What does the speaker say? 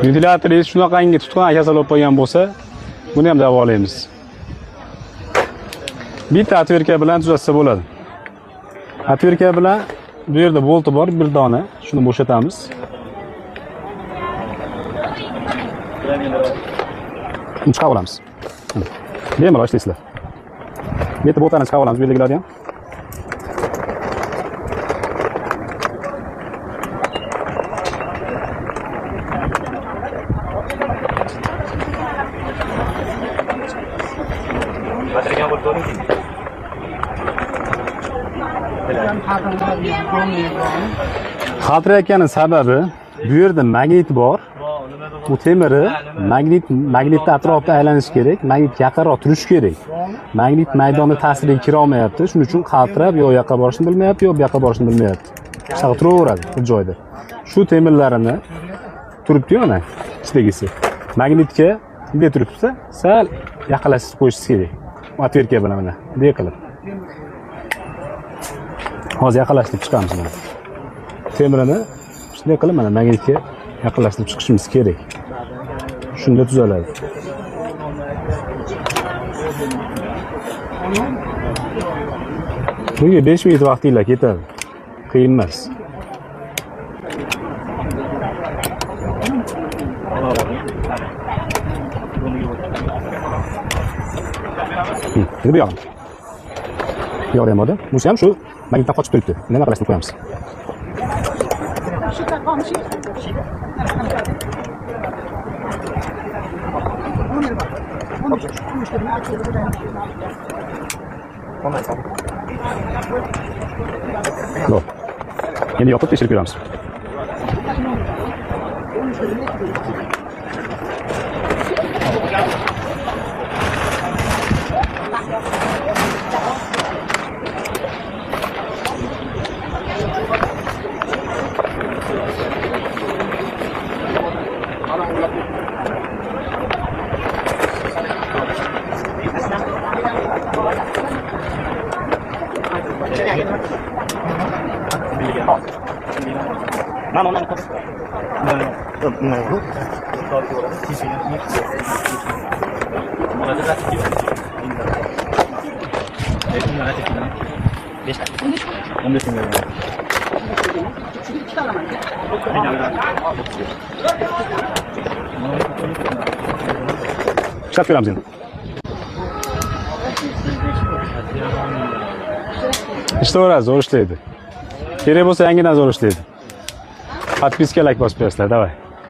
ventilyatorni shunaqangi tutqan kasal bo'lib qolgan bo'lsa, buni ham davolaymiz. Bitta atverka bilan tuzatsa bo'ladi. Atverka bilan bu yerda bolti bor, bir dona. Shuni bo'shatamiz. Chiqarib olamiz. Bemalol ishlaysizlar. Bitta boltani chiqarib olamiz, bu yerdagilarni ham. Xatirayotgani sababi bu yerda magnit bor. Bu temiri magnitni atrofida aylanishi kerak, magnit yaqinroq turishi kerak. Magnit maydonni ta'siriga kira olmayapti. Shuning uchun qaltirab yo yoqqa borishni bilmayapti, yo bu yoqqa borishni bilmayapti. Shunday turaveradi bir joyda. Shu temirlarini turibdi-yu mana ichidagisi. Magnitga bunday turibsa, sal yaqinlashtirib qo'yishingiz kerak. Atverka bilan mana bunday qilib. Hozir yaqinlashtirib chiqamiz mana. Temirini shunday qilib mana magnitga yaqinlashtirib chiqishimiz kerak. Shunda tuzaladi. Bunga 5 minut vaqtingiz ketadi. Qiyin emas. Bu yoqda. Bu yoqda ham bor. Bu ham shu magnitdan qochib turibdi. Nima qilishni qo'yamiz. Lo'q. Endi yopib tekshirib ko'ramiz. Ishlatib ko'ramiz endi. Ishlayveradi, zo'r ishlaydi. Kerak bo'lsa yangidan zo'r ishlaydi. Подписка, like bosib qo'yasizlar, давай.